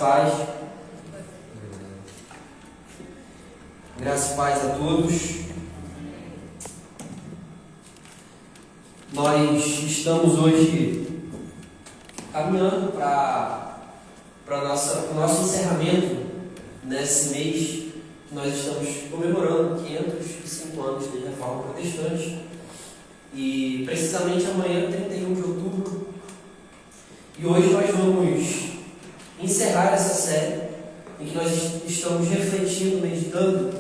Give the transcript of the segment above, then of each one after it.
Paz, graça e paz a todos. Nós estamos hoje caminhando para o nosso encerramento nesse mês que nós estamos comemorando 505 anos de Reforma Protestante, e precisamente amanhã, 31 de outubro, e hoje nós vamos encerrar essa série em que nós estamos refletindo, meditando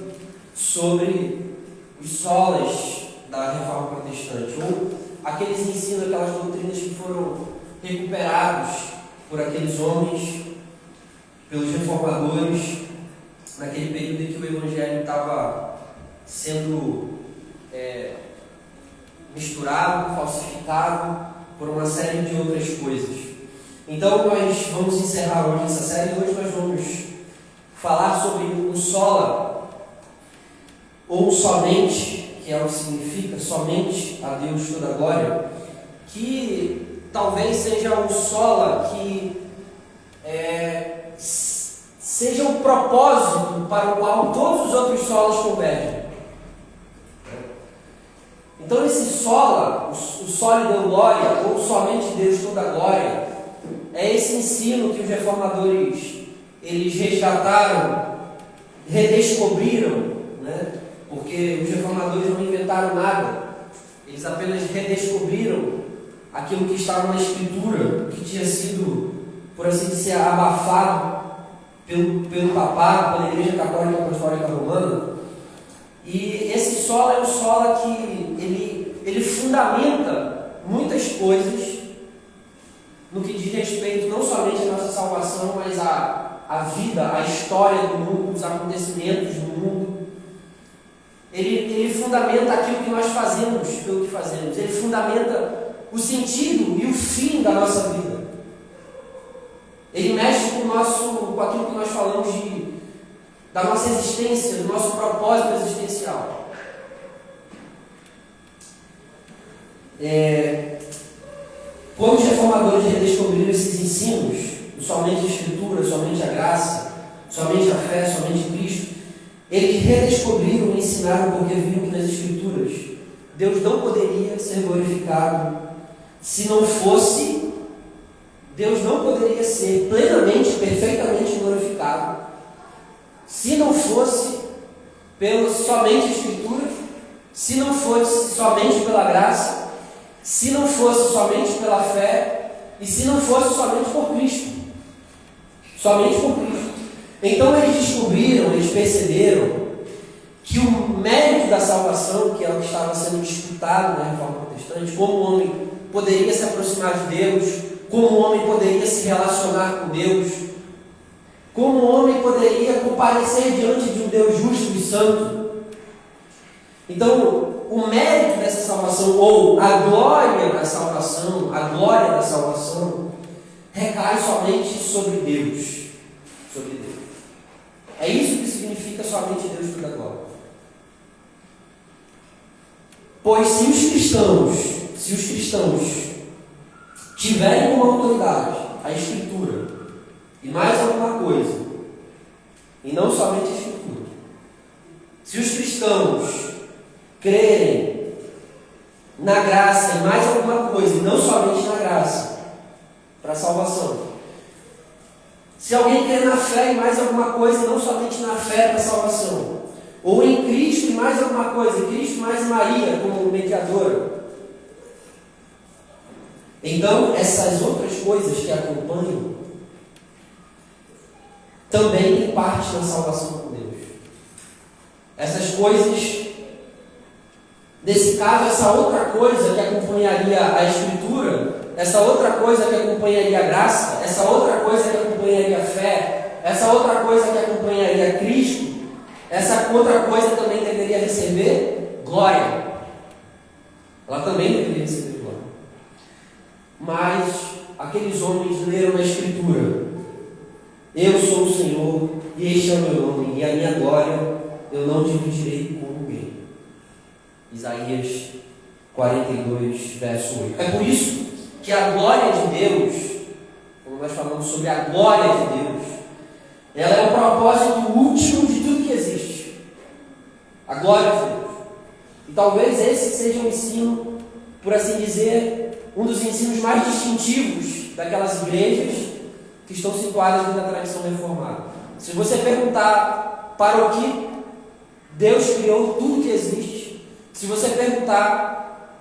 sobre os solas da Reforma Protestante, ou aqueles ensinos, aquelas doutrinas que foram recuperados por aqueles homens, pelos reformadores, naquele período em que o Evangelho estava sendo misturado, falsificado por uma série de outras coisas. Então nós vamos encerrar hoje essa série, e hoje nós vamos falar sobre um sola, ou somente, que é o que significa somente a Deus toda a glória, que talvez seja um sola que seja um propósito para o qual todos os outros solas convergem. Então esse sola, o sólido glória, ou somente Deus toda a glória, é esse ensino que os reformadores eles resgataram, redescobriram, né? Porque os reformadores não inventaram nada, eles apenas redescobriram aquilo que estava na Escritura, que tinha sido, por assim dizer, abafado pelo papado, pela Igreja Católica Apostólica Romana. E esse sola é um sola que ele fundamenta muitas coisas no que diz respeito não somente à nossa salvação, mas à vida, à história do mundo, os acontecimentos do mundo. Ele fundamenta aquilo que nós fazemos pelo que fazemos. Ele fundamenta o sentido e o fim da nossa vida. Ele mexe com aquilo que nós falamos da nossa existência, do nosso propósito existencial. Quando os reformadores redescobriram esses ensinos, somente a Escritura, somente a graça, somente a fé, somente Cristo, eles redescobriram e ensinaram porque viram que nas Escrituras Deus não poderia ser glorificado se não fosse, Deus não poderia ser plenamente, perfeitamente glorificado se não fosse somente a Escritura, se não fosse somente pela graça, se não fosse somente pela fé e se não fosse somente por Cristo. Somente por Cristo. Então eles descobriram, eles perceberam que o mérito da salvação, que é o que estava sendo disputado na Reforma Protestante, como o homem poderia se aproximar de Deus, como o homem poderia se relacionar com Deus, como o homem poderia comparecer diante de um Deus justo e santo. Então, o mérito dessa salvação, ou a glória da salvação, recai somente sobre Deus. Sobre Deus. É isso que significa somente Deus toda a glória. Pois se os cristãos tiverem como autoridade a Escritura e mais alguma coisa, e não somente a Escritura, se os cristãos crerem na graça e mais alguma coisa, e não somente na graça, para a salvação. Se alguém crer na fé e mais alguma coisa, e não somente na fé para a salvação, ou em Cristo e mais alguma coisa, Cristo mais Maria como mediadora, então essas outras coisas que acompanham também têm parte na salvação com Deus. Essas coisas, nesse caso, essa outra coisa que acompanharia a Escritura, essa outra coisa que acompanharia a graça, essa outra coisa que acompanharia a fé, essa outra coisa que acompanharia Cristo, essa outra coisa também deveria receber glória. Ela também deveria receber glória. Mas aqueles homens leram na Escritura: eu sou o Senhor, e este é o meu nome, e a minha glória eu não dividirei com ninguém. Isaías 42, verso 8. É por isso que a glória de Deus, como nós falamos sobre a glória de Deus, propósito último de tudo que existe. A glória de Deus. E talvez esse seja um ensino, por assim dizer, um dos ensinos mais distintivos daquelas igrejas que estão situadas dentro da tradição reformada. Se você perguntar para o que Deus criou tudo que existe, se você perguntar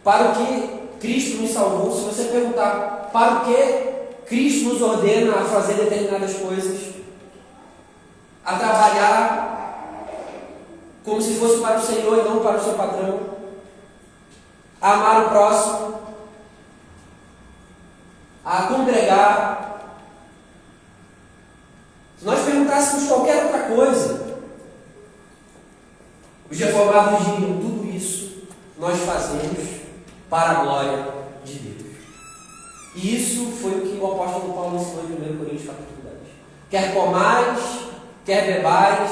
para o que Cristo nos salvou, se você perguntar para o que Cristo nos ordena a fazer determinadas coisas, a trabalhar como se fosse para o Senhor e não para o seu patrão, a amar o próximo, a congregar. Se nós perguntássemos qualquer outra coisa, os reformados diriam: tudo isso nós fazemos para a glória de Deus. E isso foi o que o apóstolo Paulo ensinou em 1 Coríntios capítulo 10. Quer comais, quer bebais,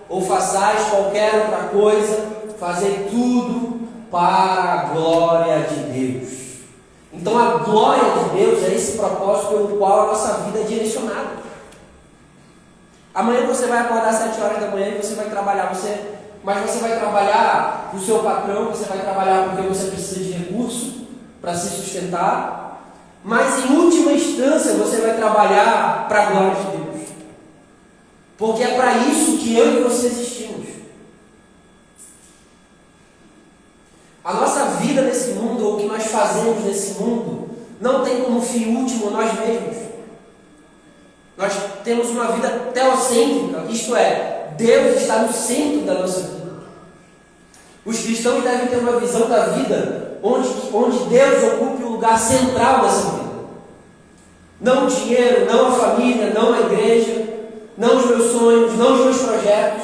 ou façais qualquer outra coisa, fazei tudo para a glória de Deus. Então a glória de Deus é esse propósito pelo qual a nossa vida é direcionada. Amanhã você vai acordar às 7 horas da manhã e você vai trabalhar, mas você vai trabalhar para o seu patrão, você vai trabalhar porque você precisa de recurso para se sustentar, mas em última instância você vai trabalhar para a glória de Deus. Porque é para isso que eu e você existimos. A nossa vida nesse mundo, ou o que nós fazemos nesse mundo, não tem como fim último nós mesmos. Nós temos uma vida teocêntrica, isto é, Deus está no centro da nossa vida. Os cristãos devem ter uma visão da vida onde Deus ocupe o lugar central dessa vida. Não o dinheiro, não a família, não a igreja, não os meus sonhos, não os meus projetos,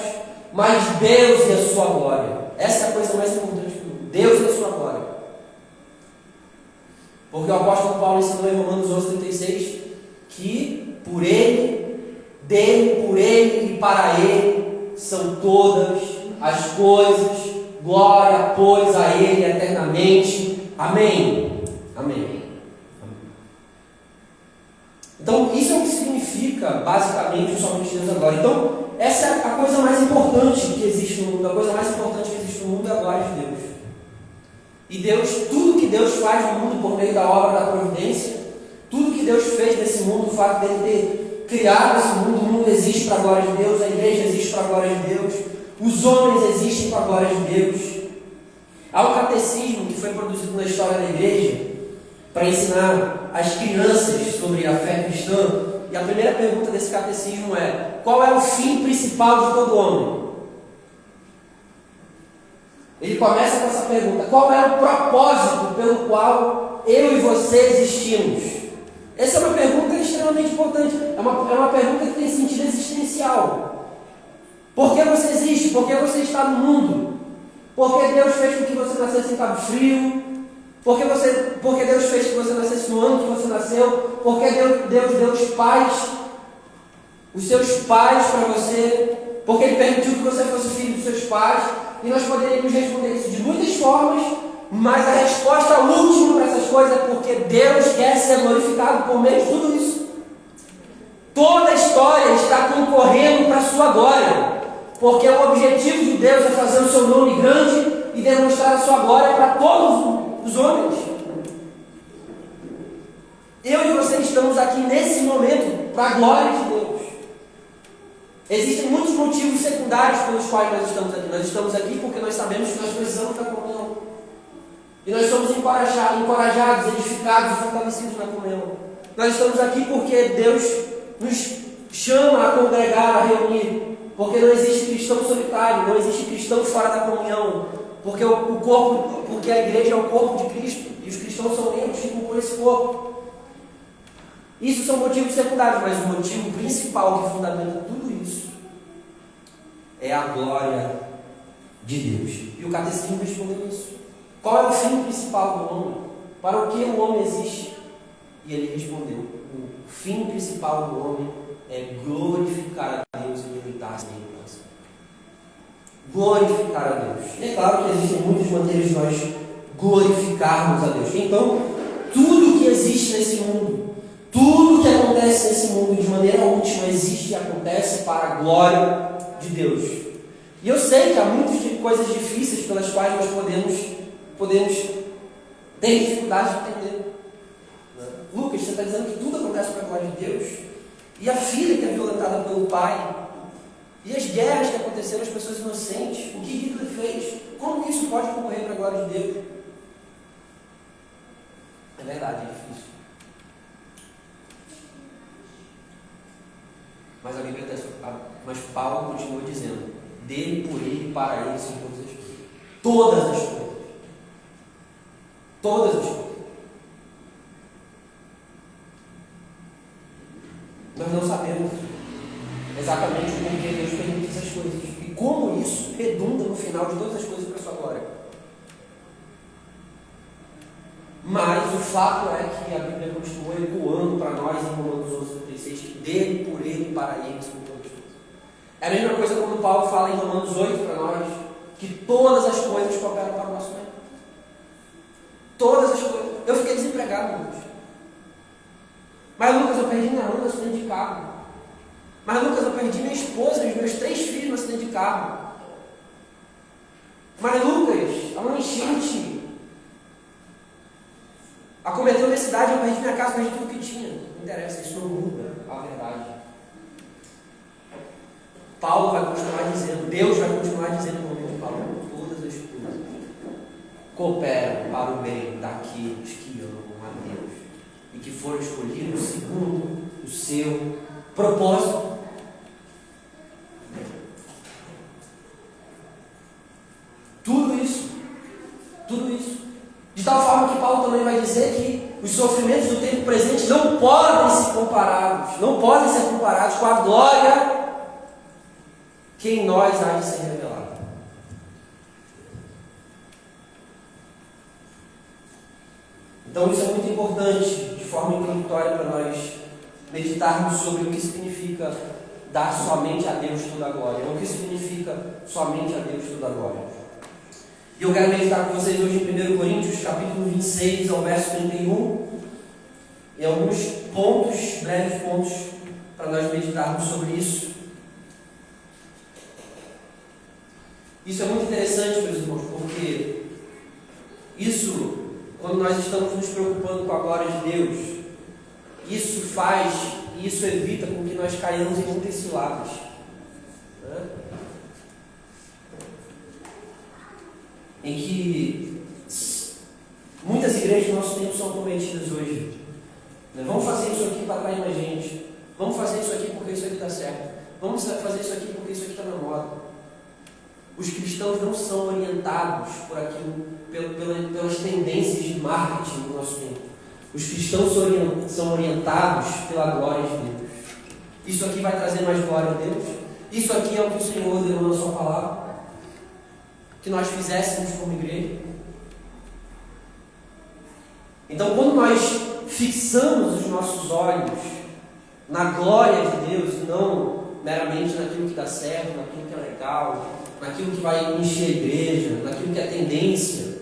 mas Deus e a sua glória. Essa é a coisa mais importante do mundo. Deus e a sua glória. Porque o apóstolo Paulo ensinou em Romanos 11:36 que por Ele, dele, por Ele e para Ele são todas as coisas. Glória, pois, a Ele eternamente. Amém. Amém. Então, isso é o que significa, basicamente, somente Deus agora. Então, essa é a coisa mais importante que existe no mundo. A coisa mais importante que existe no mundo é a glória de Deus. E Deus, tudo que Deus faz no mundo por meio da obra da providência, tudo que Deus fez nesse mundo, o fato dele ter criado esse mundo, o mundo existe para a glória de Deus, a igreja existe para a glória de Deus, os homens existem para a glória de Deus. Há um catecismo que foi produzido na história da igreja para ensinar as crianças sobre a fé cristã. E a primeira pergunta desse catecismo é: qual é o fim principal de todo homem? Ele começa com essa pergunta: qual é o propósito pelo qual eu e você existimos? Essa é uma pergunta extremamente importante. É uma pergunta que tem sentido existencial. Por que você existe? Por que você está no mundo? Por que Deus fez com que você nascesse em Cabo Frio? Porque Deus fez que você nascesse no ano que você nasceu? Porque Deus deu os pais, os seus pais para você? Porque Ele permitiu que você fosse filho dos seus pais? E nós poderíamos responder isso de muitas formas, mas a resposta última para essas coisas é porque Deus quer ser glorificado por meio de tudo isso. Toda a história está concorrendo para a sua glória, porque o objetivo de Deus é fazer o seu nome grande e demonstrar a sua glória para todos os homens. Eu e você estamos aqui nesse momento para a glória de Deus. Existem muitos motivos secundários pelos quais nós estamos aqui. Nós estamos aqui porque nós sabemos que nós precisamos da comunhão. E nós somos encorajados, edificados e fortalecidos na comunhão. Nós estamos aqui porque Deus nos chama a congregar, a reunir. Porque não existe cristão solitário, não existe cristão fora da comunhão. Porque a igreja é o corpo de Cristo e os cristãos são membros que compõem esse corpo. Isso são motivos secundários, mas o motivo principal que fundamenta tudo isso é a glória de Deus. E o catecismo respondeu isso. Qual é o fim principal do homem? Para o que o homem existe? E ele respondeu: o fim principal do homem é glorificar a Deus e deleitar-se em nós. Glorificar a Deus. E é claro que existem muitas maneiras de nós glorificarmos a Deus. Então, tudo que existe nesse mundo, tudo que acontece nesse mundo de maneira última existe e acontece para a glória de Deus. E eu sei que há muitas coisas difíceis pelas quais nós podemos ter dificuldade de entender. Lucas, você está dizendo que tudo acontece para a glória de Deus? E a filha que é violentada pelo pai? E as guerras que aconteceram às pessoas inocentes? O que Hitler fez? Como isso pode concorrer para a glória de Deus? É verdade, é difícil. Mas a Bíblia mas Paulo continua dizendo: dele, por ele e para ele são todas as coisas. Todas as coisas. Todas as coisas. Nós não sabemos exatamente o porquê Deus permite essas coisas e como isso redunda no final de todas as coisas para a sua glória. Mas o fato é que a Bíblia continua ecoando para nós em Romanos 11:36 que dele, por ele e para ele são todas as coisas. É a mesma coisa quando Paulo fala em Romanos 8 para nós que todas as coisas cooperam para o nosso bem. Todas as coisas. Eu fiquei desempregado, Lucas. Mas Lucas, eu perdi minha mãe no acidente de carro. Mas Lucas, eu perdi minha esposa e os meus 3 filhos no acidente de carro. Mas Lucas, uma enchente acometeu minha cidade, eu perdi minha casa, perdi tudo que tinha. Não interessa, isso não muda a verdade. Paulo vai continuar dizendo, Deus vai continuar dizendo no momento de Paulo, todas as coisas cooperam para o bem daqueles que amam a Deus e que foram escolhidos segundo o seu propósito. Tudo isso. De tal forma que Paulo também vai dizer que os sofrimentos do tempo presente não podem ser comparados com a glória que em nós há de ser revelada. Então isso é muito importante, de forma introdutória, para nós meditarmos sobre o que significa dar somente a Deus toda a glória, o que significa somente a Deus toda a glória. E eu quero meditar com vocês hoje em 1 Coríntios, capítulo 26, ao verso 31, em alguns pontos, breves pontos, para nós meditarmos sobre isso. Isso é muito interessante, meus irmãos, porque isso, quando nós estamos nos preocupando com a glória de Deus, isso faz e isso evita com que nós caiamos em muitas ciladas. Em que muitas igrejas do nosso tempo são cometidas hoje. Vamos fazer isso aqui para atrair mais gente. Vamos fazer isso aqui porque isso aqui está certo. Vamos fazer isso aqui porque isso aqui está na moda. Os cristãos não são orientados por aquilo, pelas tendências de marketing do nosso tempo. Os cristãos são orientados pela glória de Deus. Isso aqui vai trazer mais glória a Deus? Isso aqui é o que o Senhor ordenou na sua palavra? Que nós fizéssemos como igreja. Então, quando nós fixamos os nossos olhos na glória de Deus, e não meramente naquilo que dá certo, naquilo que é legal, naquilo que vai encher a igreja, naquilo que é tendência,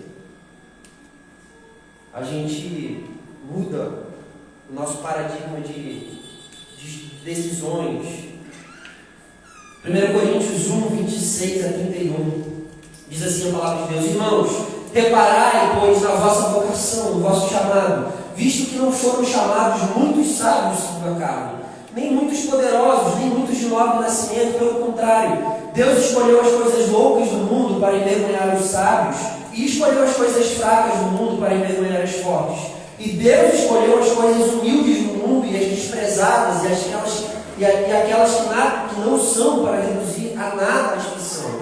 a gente muda o nosso paradigma de decisões. 1 Coríntios 1, 26 a 31. Diz assim a palavra de Deus: irmãos, reparai, pois, na vossa vocação, no vosso chamado, visto que não foram chamados muitos sábios segundo a carne, nem muitos poderosos, nem muitos de nobre nascimento, pelo contrário, Deus escolheu as coisas loucas do mundo para envergonhar os sábios, e escolheu as coisas fracas do mundo para envergonhar as fortes. E Deus escolheu as coisas humildes do mundo e as desprezadas, e aquelas que não são, para reduzir a nada as que são,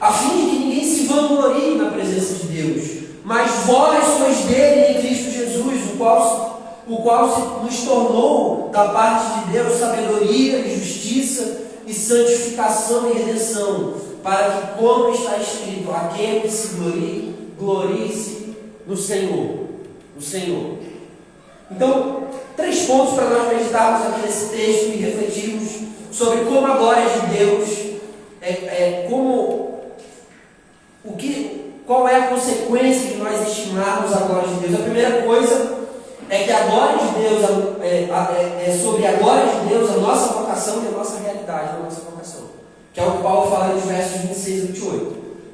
a fim de que ninguém se vanglorie na presença de Deus. Mas vós sois dele em Cristo Jesus, o qual se nos tornou da parte de Deus sabedoria e justiça e santificação e redenção, para que, como está escrito, aquele que se glorie-se no Senhor. No Senhor. Então, 3 pontos para nós meditarmos aqui nesse texto e refletirmos sobre como a glória de Deus qual é a consequência de nós estimarmos a glória de Deus. A primeira coisa é que a glória de Deus sobre a glória de Deus, a nossa vocação e a nossa realidade.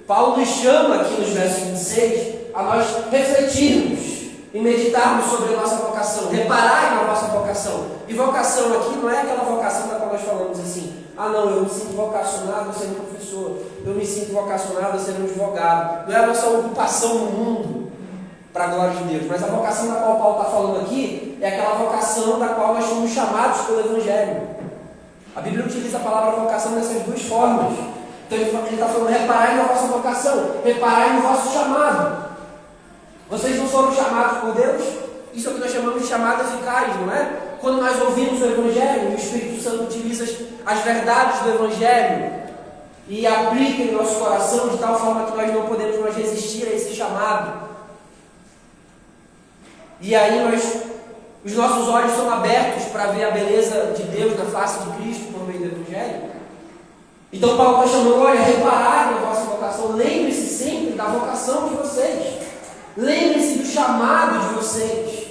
Paulo nos chama aqui nos versos 26 a nós refletirmos e meditarmos sobre a nossa vocação, reparar na nossa vocação. E vocação aqui não é aquela vocação da qual nós falamos assim: ah não, eu me sinto vocacionado a ser um professor, eu me sinto vocacionado a ser um advogado. Não é a nossa ocupação no mundo para a glória de Deus, mas a vocação da qual Paulo está falando aqui é aquela vocação da qual nós somos chamados pelo Evangelho. A Bíblia utiliza a palavra vocação dessas duas formas. Então ele está falando: reparai na vossa vocação, reparai no vosso chamado. Vocês não foram chamados por Deus? Isso é o que nós chamamos de chamado eficaz, não é? Quando nós ouvimos o Evangelho, o Espírito Santo utiliza as verdades do Evangelho e aplica em nosso coração de tal forma que nós não podemos mais resistir a esse chamado. E aí os nossos olhos são abertos para ver a beleza de Deus na face de Cristo por meio do Evangelho. Então Paulo está chamando: olha, reparai na vossa vocação, lembre-se sempre da vocação de vocês. Lembre-se do chamado de vocês.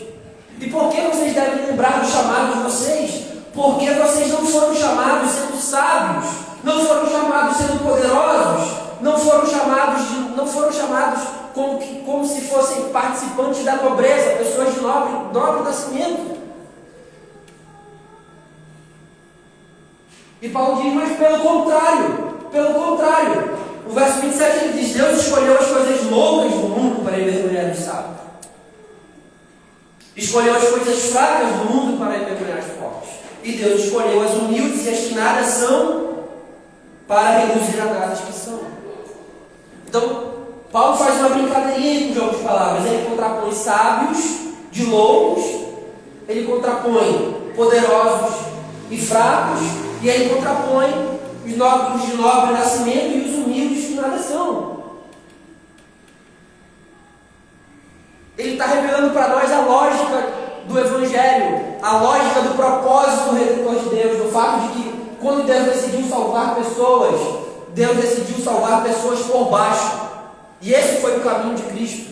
E por que vocês devem lembrar do chamado de vocês? Porque vocês não foram chamados sendo sábios, não foram chamados sendo poderosos, não foram chamados como se fossem participantes da nobreza, pessoas de nobre nascimento. E Paulo diz: mas pelo contrário, o verso 27 ele diz: Deus escolheu as coisas loucas do mundo para envergonhar os sábios. Escolheu as coisas fracas do mundo para envergonhar os fortes. E Deus escolheu as humildes e as que nada são para reduzir a nada as que são. Então, Paulo faz uma brincadeirinha com jogos de palavras. Ele contrapõe sábios de loucos, ele contrapõe poderosos e fracos, e ele contrapõe os nobres de nobre nascimento e os humildes que nada são. Ele está revelando para nós a lógica do Evangelho, a lógica do propósito do Redentor de Deus, do fato de que quando Deus decidiu salvar pessoas, Deus decidiu salvar pessoas por baixo. E esse foi o caminho de Cristo.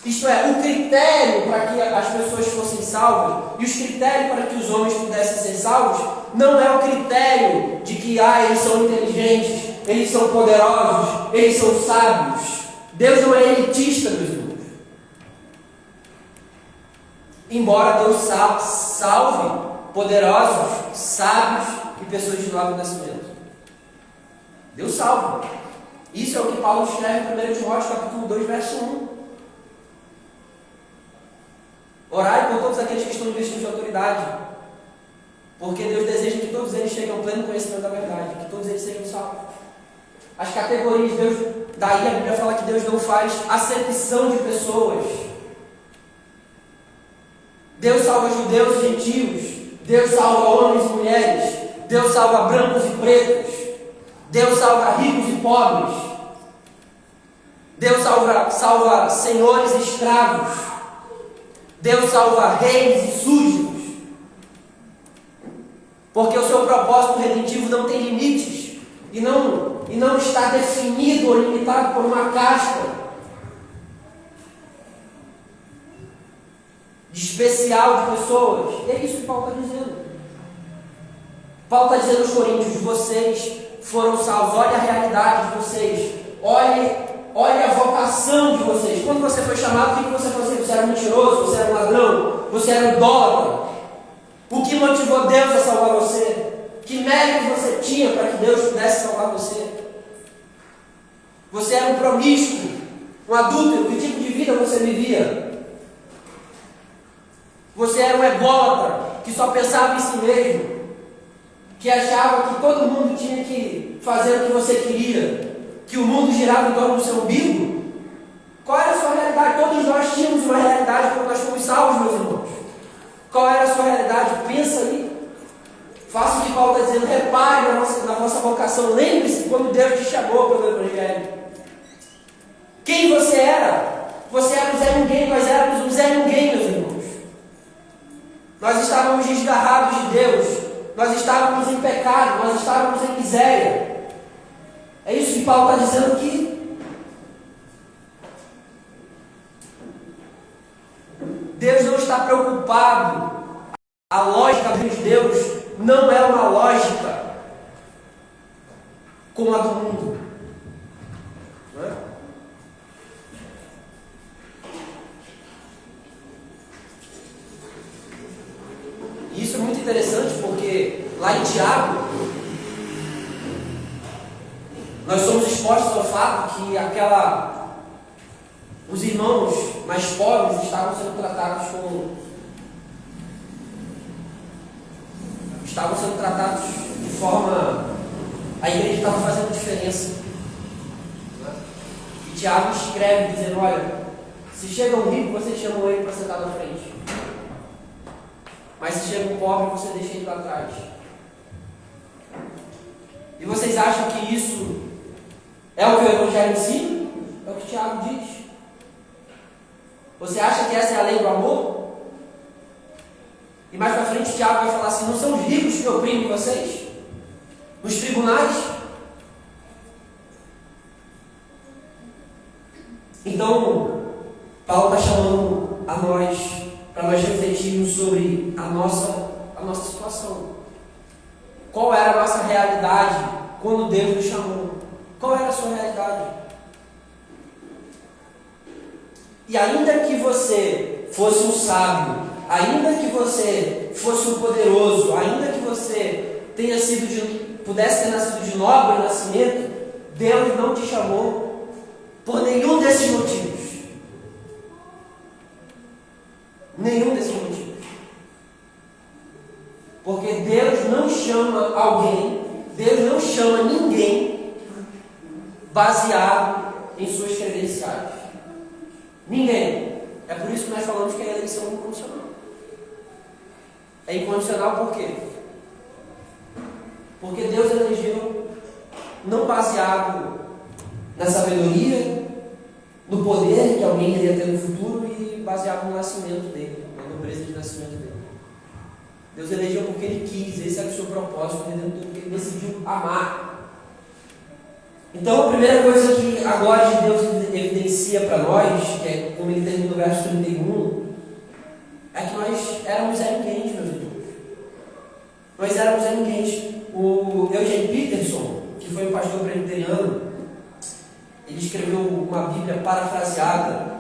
Isto é, o critério para que as pessoas fossem salvas e os critérios para que os homens pudessem ser salvos não é o critério de que eles são inteligentes, eles são poderosos, eles são sábios. Deus não é elitista, meus irmãos. Embora Deus salve poderosos, sábios e pessoas de nobre nascimento. Deus salva. Isso é o que Paulo escreve em 1 Timóteo capítulo 2, verso 1. Orai por todos aqueles que estão investindo de autoridade, porque Deus deseja que todos eles cheguem ao pleno conhecimento da verdade, que todos eles sejam salvos. As categorias de Deus, daí a Bíblia fala que Deus não faz acepção de pessoas. Deus salva judeus e gentios, Deus salva homens e mulheres, Deus salva brancos e pretos, Deus salva ricos e pobres, Deus salva senhores e escravos, Deus salva reis e súditos, porque o seu propósito redentivo não tem limites e não está definido ou limitado por uma casta especial de pessoas. E é isso que Paulo está dizendo. Paulo está dizendo aos coríntios: vocês foram salvos, olha a realidade de vocês, olha a vocação de vocês. Quando você foi chamado, o que você fazia? Você era mentiroso, você era um ladrão, você era um idólatra. O que motivou Deus a salvar você? Que mérito você tinha para que Deus pudesse salvar você? Você era um promíscuo, um adúltero. Que tipo de vida você vivia? Você era um ególatra que só pensava em si mesmo, que achava que todo mundo tinha que fazer o que você queria, que o mundo girava em torno do seu umbigo. Qual era a sua realidade? Todos nós tínhamos uma realidade quando nós fomos salvos, meus irmãos. Qual era a sua realidade? Pensa aí. Faça o que Paulo está dizendo. Repare na vossa vocação. Lembre-se quando Deus te chamou pelo Evangelho. Quem você era? Você era um Zé Ninguém. Nós éramos um Zé Ninguém, meus irmãos. Nós estávamos desgarrados de Deus. Nós estávamos em pecado. Nós estávamos em miséria. É isso que Paulo está dizendo aqui. Deus não está preocupado. A lógica de Deus não é uma lógica como a do mundo. Não é? E isso é muito interessante porque lá em Tiago, nós somos expostos ao fato que os irmãos mais pobres estavam sendo tratados de forma... A igreja estava fazendo diferença. E Tiago escreve dizendo, olha, se chega um rico, você chama ele para sentar na frente. Mas se chega um pobre, você deixa ele para trás. E vocês acham que isso é o que o Evangelho ensina? É o que Tiago diz. Você acha que essa é a lei do amor? E mais para frente Tiago vai falar assim, não são os ricos que oprimem vocês? Nos tribunais? Então, Paulo está chamando a nós, para nós refletirmos sobre a nossa situação. Qual era a nossa realidade quando Deus nos chamou? Qual era a sua realidade? E ainda que você fosse um sábio, ainda que você fosse um poderoso, ainda que você pudesse ter nascido de nobre nascimento, Deus não te chamou por nenhum desses motivos. Nenhum desses motivos. Porque Deus não chama alguém, Deus não chama ninguém baseado em suas credenciais. Ninguém. É por isso que nós falamos que a eleição é incondicional. É incondicional por quê? Porque Deus elegeu não baseado na sabedoria, no poder que alguém iria ter no futuro e baseado no nascimento dele, na nobreza de nascimento dele. Deus elegeu porque Ele quis, esse era o seu propósito, porque Ele decidiu amar. Então, a primeira coisa que agora Deus evidencia para nós, que é como ele termina no verso 31, é que nós éramos ninguém, meus irmãos. Nós éramos ninguém. O Eugene Peterson, que foi um pastor presbiteriano, ele escreveu uma Bíblia parafraseada.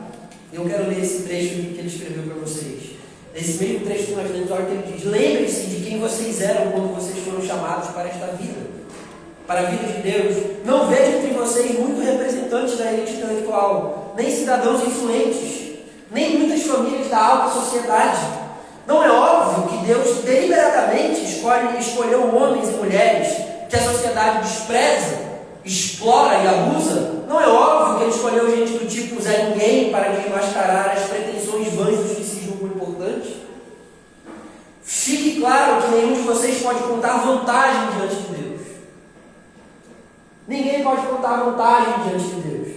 Eu quero ler esse trecho que ele escreveu para vocês. Esse mesmo trecho que nós lemos, olha o que ele diz: lembre-se de quem vocês eram quando vocês foram chamados para esta vida, para a vida de Deus. Não vejo entre vocês muitos representantes da elite intelectual, nem cidadãos influentes, nem muitas famílias da alta sociedade. Não é óbvio que Deus deliberadamente escolheu homens e mulheres que a sociedade despreza, explora e abusa? Não é óbvio que Ele escolheu gente do tipo Zé Ninguém para desmascarar as pretensões vãs dos que se julgam importantes? Fique claro que nenhum de vocês pode contar vantagem diante de Deus. Ninguém pode contar vantagem diante de Deus.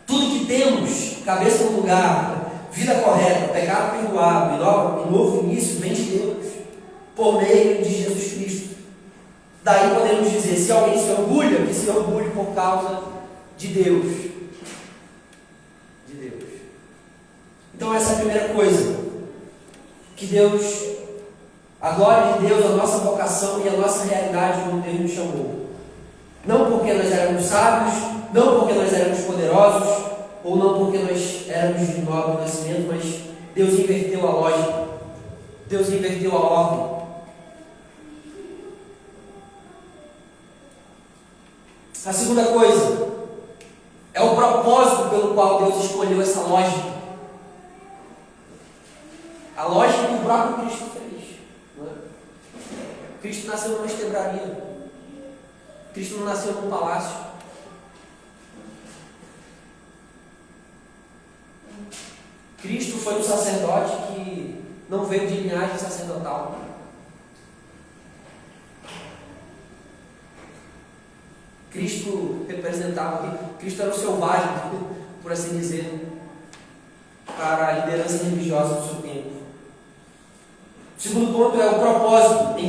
Tudo que temos, cabeça no lugar, vida correta, pecado perdoado e novo início, vem de Deus, por meio de Jesus Cristo. Daí podemos dizer, se alguém se orgulha, que se orgulhe por causa de Deus. De Deus. Então essa é a primeira coisa. Que Deus, a glória de Deus, a nossa vocação e a nossa realidade como Deus nos chamou. Não porque nós éramos sábios, não porque nós éramos poderosos, ou não porque nós éramos de nobre nascimento, mas Deus inverteu a lógica. Deus inverteu a ordem. A segunda coisa é o propósito pelo qual Deus escolheu essa lógica. A lógica que o próprio Cristo fez. Não é? Cristo nasceu numa estebraria. Cristo não nasceu num palácio. Cristo foi um sacerdote que não veio de linhagem sacerdotal. Cristo representava, Cristo era o selvagem, por assim dizer, para a liderança religiosa do seu tempo. O segundo ponto é o propósito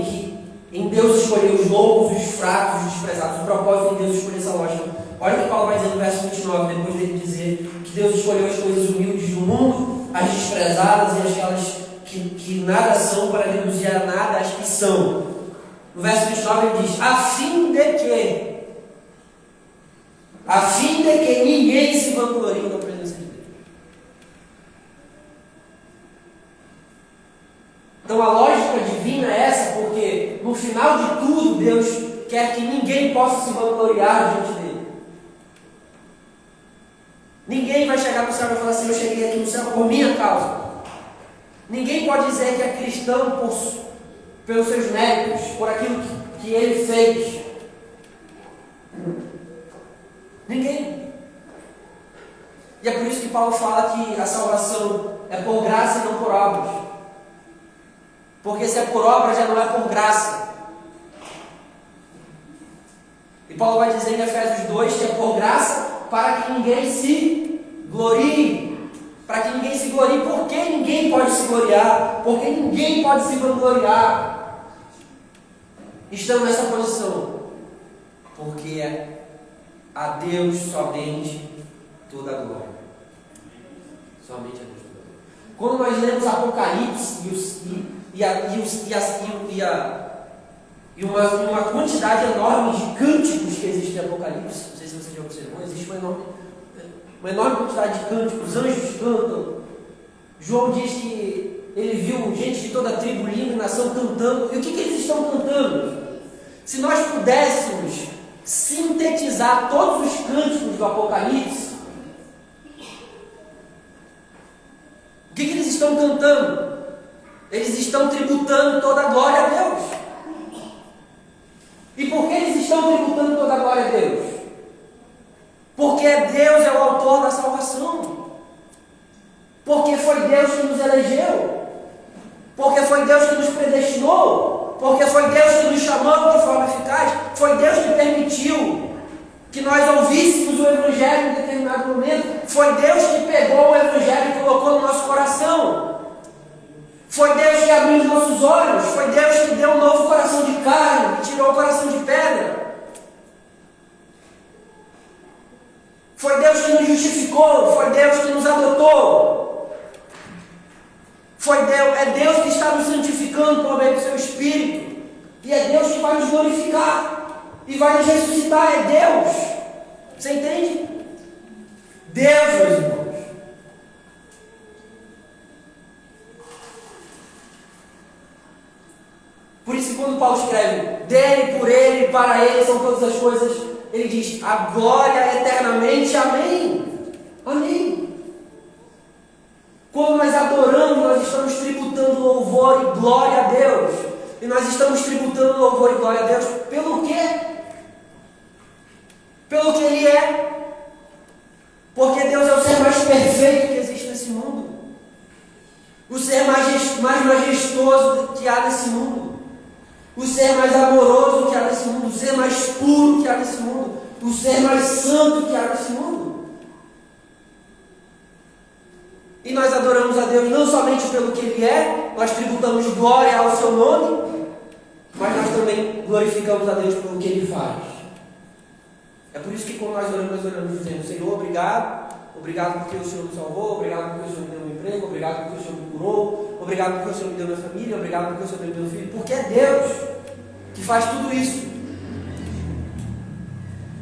em Deus escolher os loucos, os fracos, os desprezados. O propósito em Deus escolher essa lógica. Olha o que Paulo vai dizer no verso 29, depois dele dizer que Deus escolheu as coisas humildes do mundo, as desprezadas e aquelas que nada são, para reduzir a nada as que são. No verso 29 ele diz, a fim de que ninguém se vanglorie na presença de Deus. Então a lógica divina é essa, porque no final de tudo Deus quer que ninguém possa se vangloriar diante dele. Ninguém vai chegar para o céu e falar assim, eu cheguei aqui no céu por minha causa. Ninguém pode dizer que é cristão pelos seus méritos, por aquilo que ele fez. Ninguém. E é por isso que Paulo fala que a salvação é por graça e não por obras. Porque se é por obra, já não é por graça. E Paulo vai dizer em Efésios 2 que é por graça para que ninguém se glorie. Para que ninguém se glorie. Por que ninguém pode se gloriar? Porque ninguém pode se vangloriar. Estamos nessa posição. Porque é a Deus somente toda a glória. Somente a Deus toda a glória. Quando nós lemos Apocalipse e uma quantidade enorme de cânticos que existem em Apocalipse, não sei se você já observou, existe uma enorme quantidade de cânticos, anjos cantam. João diz que ele viu gente de toda a tribo, língua e nação cantando. E o que eles estão cantando? Se nós pudéssemos sintetizar todos os cânticos do Apocalipse, o que eles estão cantando? Eles estão tributando toda a glória a Deus. E por que eles estão tributando toda a glória a Deus? Porque Deus é o autor da salvação. Porque foi Deus que nos elegeu. Porque foi Deus que nos predestinou. Porque foi Deus que nos chamou de forma eficaz. Foi Deus que permitiu que nós ouvíssemos o Evangelho em determinado momento. Foi Deus que pegou o Evangelho e colocou no nosso coração. Foi Deus que abriu os nossos olhos. Foi Deus que deu um novo coração de carne, que tirou o coração de pedra. Foi Deus que nos justificou. Foi Deus que nos adotou. É Deus que está nos santificando por meio do seu Espírito. E é Deus que vai nos glorificar e vai nos ressuscitar. É Deus. Você entende? Deus, meus irmãos. Por isso, quando Paulo escreve dele, por ele, para ele são todas as coisas, ele diz a glória eternamente. Amém. Amém. Quando nós adoramos, nós estamos tributando louvor e glória a Deus. E nós estamos tributando louvor e glória a Deus pelo quê? Pelo que Ele é. Porque Deus é o ser mais perfeito que existe nesse mundo. O ser mais majestoso que há nesse mundo. O ser mais amoroso que há nesse mundo. O ser mais puro que há nesse mundo. O ser mais santo que há nesse mundo. E nós adoramos a Deus não somente pelo que Ele é, nós tributamos glória ao seu nome, mas nós também glorificamos a Deus pelo que Ele faz. É por isso que quando nós oramos dizendo, Senhor, obrigado, obrigado porque o Senhor me salvou, obrigado porque o Senhor me deu um emprego, obrigado porque o Senhor me curou, obrigado porque o Senhor me deu minha família, obrigado porque o Senhor me deu meu filho, porque é Deus que faz tudo isso.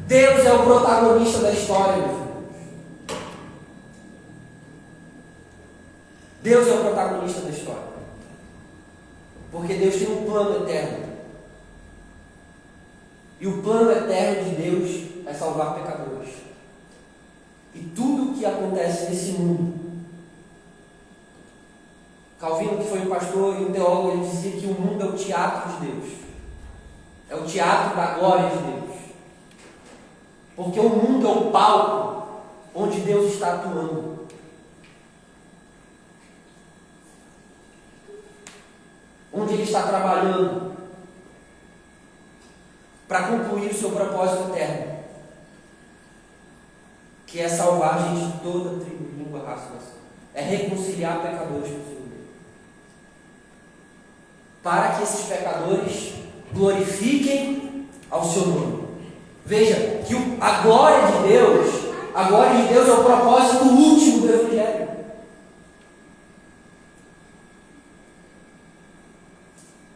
Deus é o protagonista da história, meu filho. Deus é o protagonista da história. Porque Deus tem um plano eterno. E o plano eterno de Deus é salvar pecadores. E tudo o que acontece nesse mundo. Calvino, que foi um pastor e um teólogo, ele dizia que o mundo é o teatro de Deus. É o teatro da glória de Deus. Porque o mundo é o palco onde Deus está atuando. Onde Ele está trabalhando para concluir o seu propósito eterno, que é salvar a gente de toda tribo, língua, raça, nação. É reconciliar pecadores com o Senhor. Para que esses pecadores glorifiquem ao seu nome. Veja que a glória de Deus é o propósito último do Evangelho.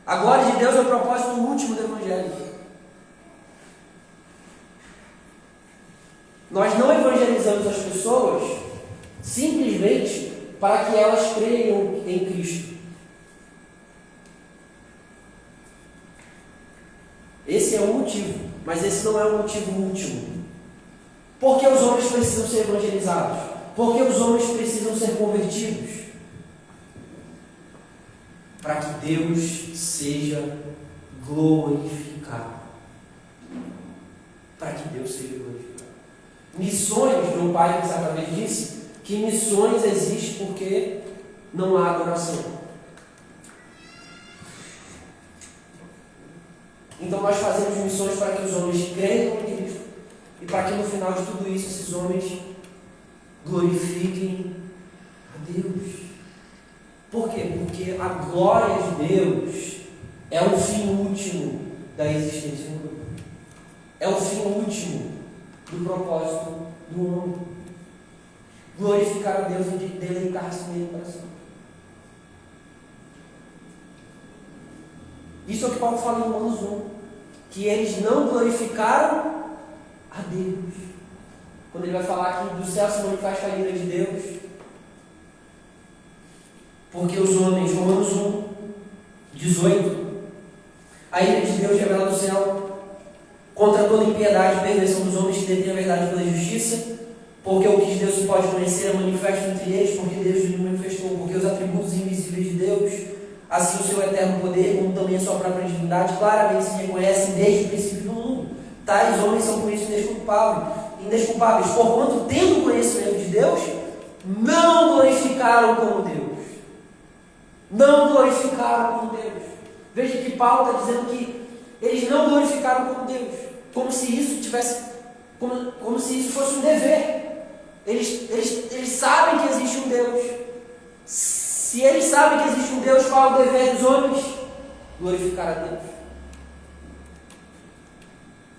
A glória de Deus é o propósito último do Evangelho. Nós não evangelizamos as pessoas simplesmente para que elas creiam em Cristo. Esse é o motivo, mas esse não é o motivo último. Por que os homens precisam ser evangelizados? Por que os homens precisam ser convertidos? Para que Deus seja glorificado. Para que Deus seja glorificado. Missões, meu pai certa vez disse que missões existem porque não há adoração. Então nós fazemos missões para que os homens creiam em Cristo e para que no final de tudo isso esses homens glorifiquem a Deus. Por quê? Porque a glória de Deus é o fim último da existência humana. É o fim último do propósito do homem. Glorificar a Deus e deleitar-se nele para sempre. Isso é o que Paulo fala em Romanos 1. Que eles não glorificaram a Deus. Quando ele vai falar que do céu se manifesta a ira de Deus. Porque os homens, Romanos 1, 18, a ira de Deus revela do céu contra toda impiedade e perversão dos homens que detêm a verdade pela justiça, porque o que de Deus se pode conhecer é manifesto entre eles, porque Deus lhe manifestou, porque os atributos invisíveis de Deus, assim o seu eterno poder, como também a sua própria divindade, claramente se reconhecem desde o princípio do mundo. Tais homens são por isso indesculpáveis, porquanto, tendo conhecimento de Deus, não glorificaram como Deus. Não glorificaram como Deus. Veja que Paulo está dizendo que eles não glorificaram como Deus, como se isso fosse um dever. Eles sabem que existe um Deus. Se eles sabem que existe um Deus, qual é o dever dos homens? Glorificar a Deus.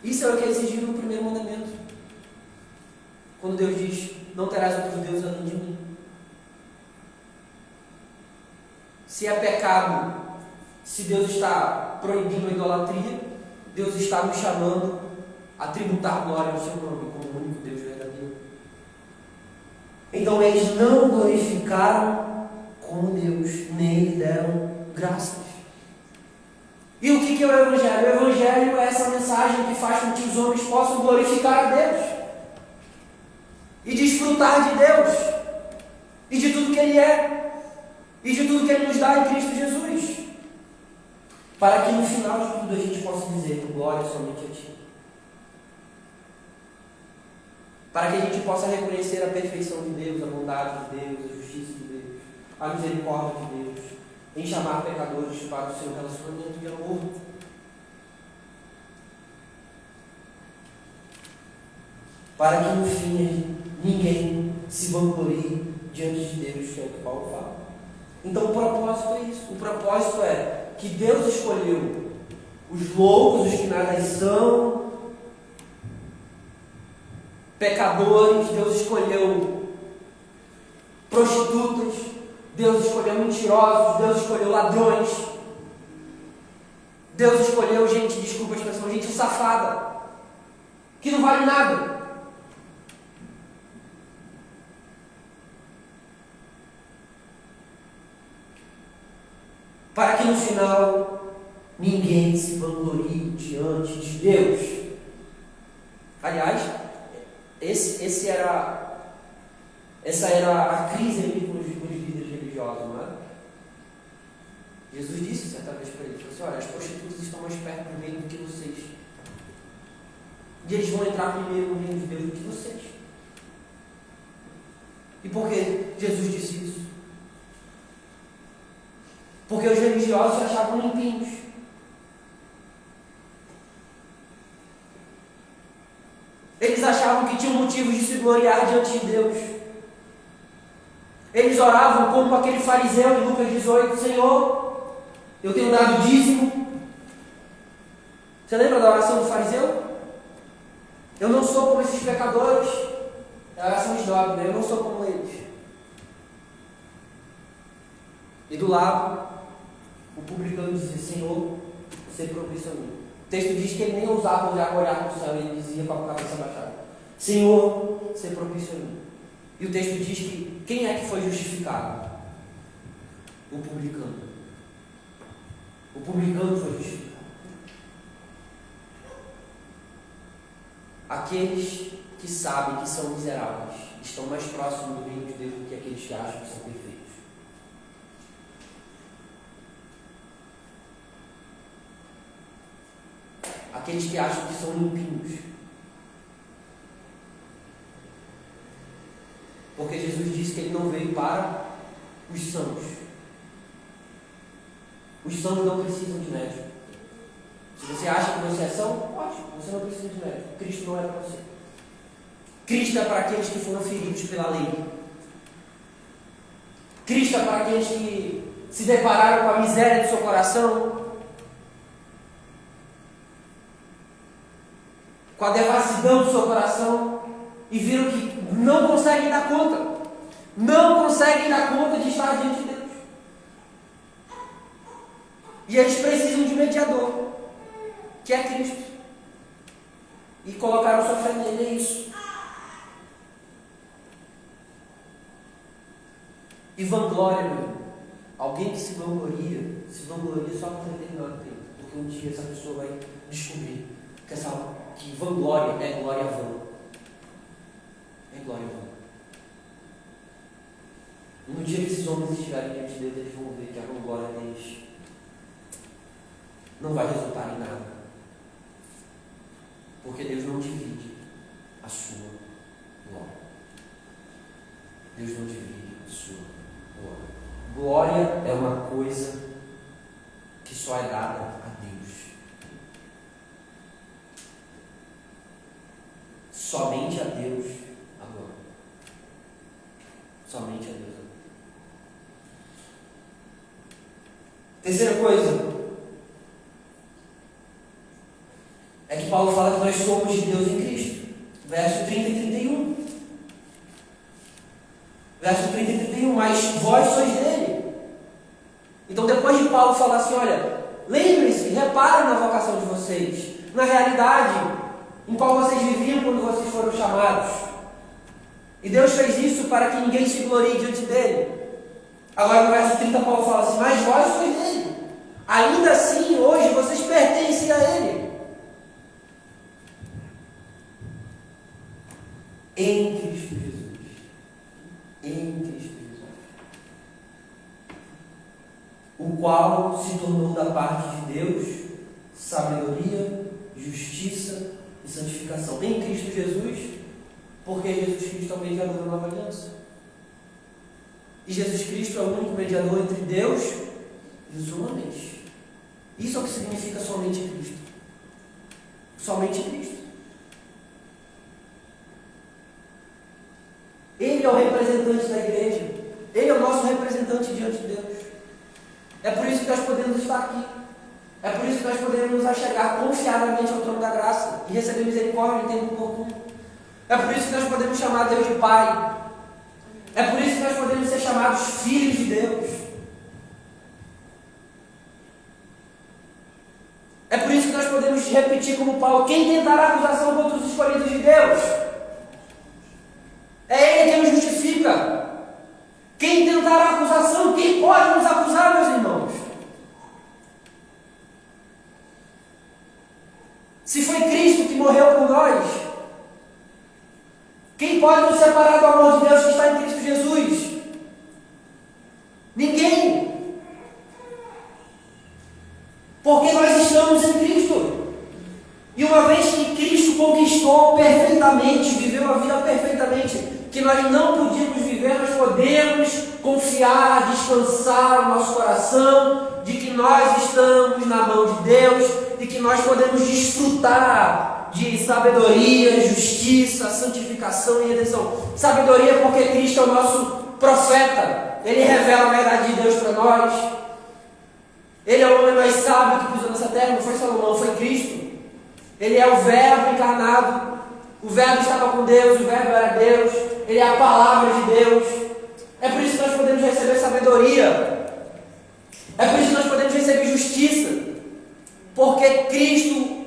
Isso é o que é exigido no primeiro mandamento. Quando Deus diz, não terás outros deuses além de mim. Se é pecado, se Deus está proibindo a idolatria, Deus está nos chamando a tributar glória ao seu nome, como o único Deus verdadeiro. Então eles não glorificaram como Deus, nem lhe deram graças. E o que é o Evangelho? O Evangelho é essa mensagem que faz com que os homens possam glorificar a Deus e desfrutar de Deus e de tudo que Ele é e de tudo que Ele nos dá em Cristo Jesus, para que no final de tudo a gente possa dizer glória somente a Ti, para que a gente possa reconhecer a perfeição de Deus, a bondade de Deus, a justiça de Deus, a misericórdia de Deus, em chamar pecadores para o seu relacionamento de amor. Para que no fim ninguém se vanglorie diante de Deus, que é o que Paulo fala. Então o propósito é isso. O propósito é que Deus escolheu os loucos, os que nada são, pecadores, Deus escolheu prostitutas, Deus escolheu mentirosos, Deus escolheu ladrões, Deus escolheu gente, desculpa a expressão, gente safada, que não vale nada. Para que no final ninguém se vanglorie diante de Deus. Aliás, essa era a crise ali com os líderes religiosos, não é? Jesus disse certa vez para eles, assim, olha, as prostitutas estão mais perto do reino do que vocês. E eles vão entrar primeiro no reino de Deus do que vocês. E por que Jesus disse isso? Porque os religiosos se achavam limpinhos. Eles achavam que tinham motivos de se gloriar diante de Deus. Eles oravam como aquele fariseu em Lucas 18, Senhor, eu tenho dado dízimo. Você lembra da oração do fariseu? Eu não sou como esses pecadores. É a oração de Job, né? Eu não sou como eles. E do lado, O publicano dizia: Senhor, ser propício a mim. O texto diz que ele nem ousava olhar para o céu, ele dizia com a cabeça baixada: Senhor, ser propício a mim. E o texto diz que quem é que foi justificado? O publicano. O publicano foi justificado. Aqueles que sabem que são miseráveis estão mais próximos do reino de Deus do que aqueles que acham que são perfeitos. Aqueles que acham que são limpinhos. Porque Jesus disse que ele não veio para os sãos. Os sãos não precisam de médico. Se você acha que você é são, ótimo, você não precisa de médico. Cristo não é para você. Cristo é para aqueles que foram feridos pela lei. Cristo é para aqueles que se depararam com a miséria do seu coração, com a devassidão do seu coração, e viram que não conseguem dar conta. Não conseguem dar conta de estar diante de Deus. E eles precisam de um mediador, que é Cristo. E colocaram sua fé nele, é isso. E vanglória, meu irmão. Alguém que se vangloria só por um determinado tempo. Porque um dia essa pessoa vai descobrir que vanglória é glória vã. É glória vã. E no dia que esses homens estiverem diante de Deus, eles vão ver que a vanglória deles não vai resultar em nada. Porque Deus não divide a sua glória. Deus não divide a sua glória. Glória é uma coisa que só é dada a Deus. Somente a Deus a glória. Somente a Deus a glória. Terceira coisa é que Paulo fala que nós somos de Deus em Cristo. Verso 30 e 31. Verso 30 e 31. Mas vós sois dele. Então, depois de Paulo falar assim: olha, lembrem-se, reparem na vocação de vocês, na realidade em qual vocês viviam quando vocês foram chamados. E Deus fez isso para que ninguém se glorie diante dele. Agora, no verso 30, Paulo fala assim: mas vós sois dele. Ainda assim, hoje, vocês pertencem a ele. Em Cristo Jesus. Em Cristo Jesus. O qual se tornou da parte de Deus sabedoria, justiça e santificação. Em Cristo Jesus, porque Jesus Cristo é o mediador da nova aliança. E Jesus Cristo é o único mediador entre Deus e os homens. Isso é o que significa somente Cristo. Somente Cristo. Ele é o representante da igreja. Ele é o nosso representante diante de Deus. É por isso que nós podemos estar aqui. É por isso que nós podemos nos achegar confiadamente ao trono da graça e receber misericórdia em tempo oportuno. É por isso que nós podemos chamar Deus de Pai. É por isso que nós podemos ser chamados filhos de Deus. É por isso que nós podemos repetir como Paulo: quem tentará acusação contra os escolhidos de Deus? É Ele quem nos justifica. Quem tentará acusação? Quem pode nos acusar, meus irmãos? Se foi Cristo que morreu por nós, quem pode nos separar do amor de Deus que está em Cristo Jesus? Ninguém. Porque nós estamos em Cristo. E uma vez que Cristo conquistou perfeitamente, viveu a vida perfeitamente, que nós não podíamos viver, nós podemos confiar, descansar o nosso coração de que nós estamos na mão de Deus e que nós podemos desfrutar de sabedoria, justiça, santificação e redenção. Sabedoria porque Cristo é o nosso profeta. Ele revela a verdade de Deus para nós. Ele é o homem mais sábio que pisou nessa terra. Não foi Salomão, foi Cristo. Ele é o Verbo encarnado. O Verbo estava com Deus, o Verbo era Deus. Ele é a palavra de Deus. É por isso que nós podemos receber sabedoria. É por isso que nós podemos receber justiça, porque Cristo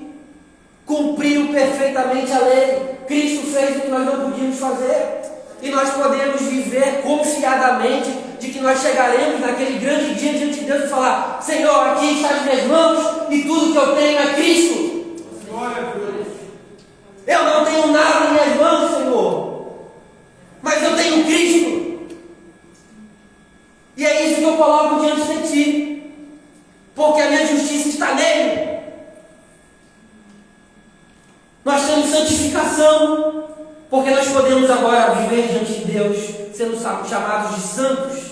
cumpriu perfeitamente a lei. Cristo fez o que nós não podíamos fazer. E nós podemos viver confiadamente de que nós chegaremos naquele grande dia diante de Deus e falar: Senhor, aqui está as minhas mãos e tudo que eu tenho é Cristo. Eu não tenho nada em minhas mãos, Senhor, mas eu tenho Cristo. E é isso que eu coloco diante de Ti, porque a minha justiça está nele. Nós temos santificação, porque nós podemos agora viver diante de Deus, sendo chamados de santos.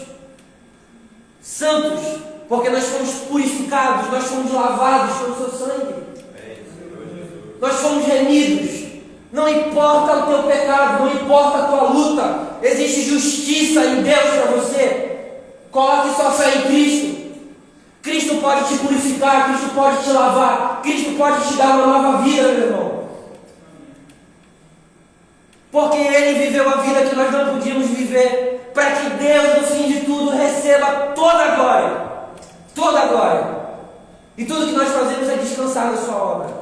Santos, porque nós fomos purificados, nós fomos lavados pelo seu sangue. Nós fomos remidos. Não importa o teu pecado, não importa a tua luta, existe justiça em Deus para você. Coloque sua fé em Cristo. Cristo pode te purificar, Cristo pode te lavar, Cristo pode te dar uma nova vida, meu irmão. Porque Ele viveu a vida que nós não podíamos viver, para que Deus, no fim de tudo, receba toda a glória. Toda a glória. E tudo que nós fazemos é descansar na sua obra.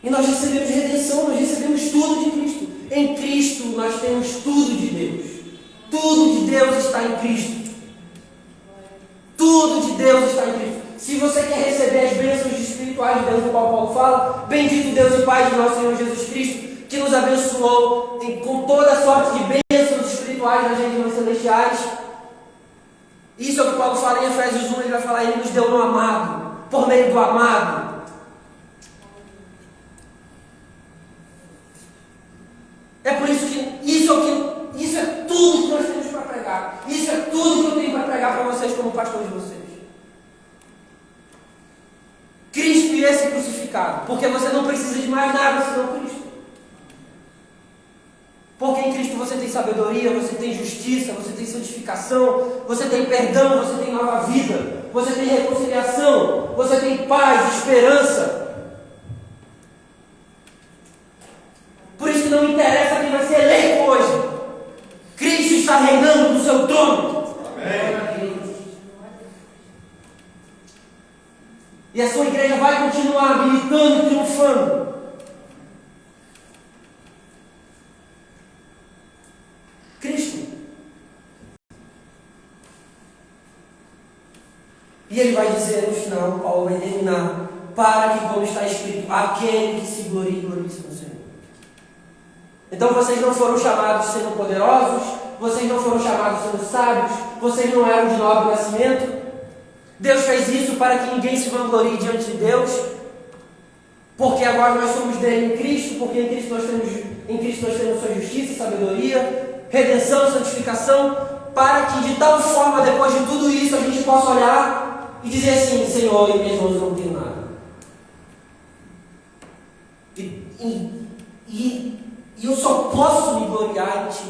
E nós recebemos redenção, nós recebemos tudo de Cristo. Em Cristo nós temos tudo de Deus. Tudo de Deus está em Cristo. Tudo de Deus está em Cristo. Se você quer receber as bênçãos espirituais de Deus, do qual Paulo fala, bendito Deus e Pai de nosso Senhor Jesus Cristo, que nos abençoou com toda a sorte de bênçãos espirituais nas regiões celestiais. Isso é o que Paulo fala em Efésios 1, ele vai falar: Ele nos deu um amado, por meio do amado. É por isso que isso é tudo que nós temos para pregar. Isso é tudo que eu tenho para pregar para vocês como pastor de vocês. Cristo e esse crucificado. Porque você não precisa de mais nada senão Cristo. Porque em Cristo você tem sabedoria, você tem justiça, você tem santificação, você tem perdão, você tem nova vida, você tem reconciliação, você tem paz, esperança. Por isso que não interessa quem vai ser eleito hoje. Cristo está reinando no seu trono. Amém. E a sua igreja vai continuar militando e triunfando. Cristo. E ele vai dizer no final, Paulo vai terminar: para que, como está escrito, aquele que se glorie, glorie-se no Senhor. Então vocês não foram chamados sendo poderosos, vocês não foram chamados sendo sábios, vocês não eram de nobre nascimento. Deus fez isso para que ninguém se vanglorie diante de Deus, porque agora nós somos dele em Cristo, porque em Cristo nós temos sua justiça, sabedoria, redenção, santificação, para que de tal forma, depois de tudo isso, a gente possa olhar e dizer assim: Senhor, em minhas mãos eu não tenho nada. E eu só posso me gloriar em Ti.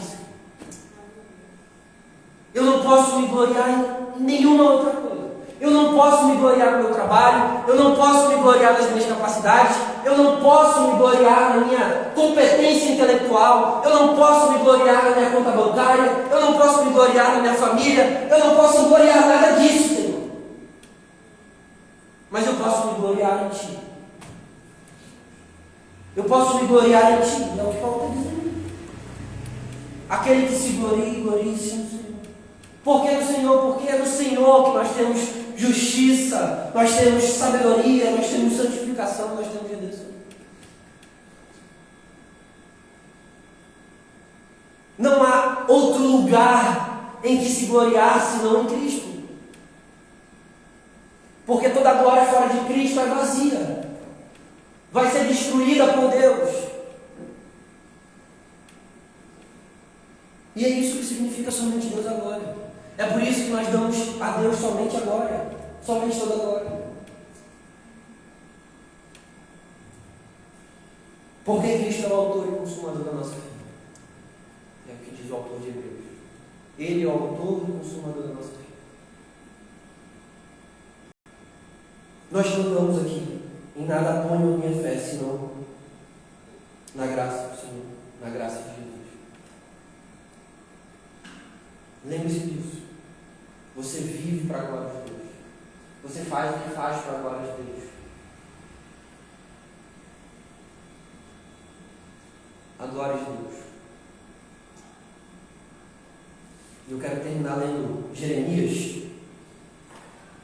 Eu não posso me gloriar em nenhuma outra coisa. Eu não posso me gloriar no meu trabalho, eu não posso me gloriar nas minhas capacidades, eu não posso me gloriar na minha competência intelectual, eu não posso me gloriar na minha conta bancária, eu não posso me gloriar na minha família, eu não posso me gloriar nada disso, Senhor. Mas eu posso me gloriar em Ti. Eu posso me gloriar em Ti, é o que Paulo está dizendo. Aquele que se glorie, glorie-se no Senhor. Por que no Senhor? Porque é no Senhor que nós temos justiça, nós temos sabedoria, nós temos santificação, nós temos redenção. Não há outro lugar em que se gloriar senão em Cristo. Porque toda glória fora de Cristo é vazia, vai ser destruída por Deus. E é isso que significa somente Deus agora. É por isso que nós damos a Deus somente a glória, somente toda a glória. Porque Cristo é o autor e consumador da nossa fé. É o que diz o autor de Hebreus. Ele é o autor e consumador da nossa fé. Nós cantamos aqui: em nada ponho a minha fé, senão na graça do Senhor, na graça de Jesus. Lembre-se disso. Você vive para a glória de Deus. Você faz o que faz para a glória de Deus. A glória de Deus. E eu quero terminar lendo Jeremias,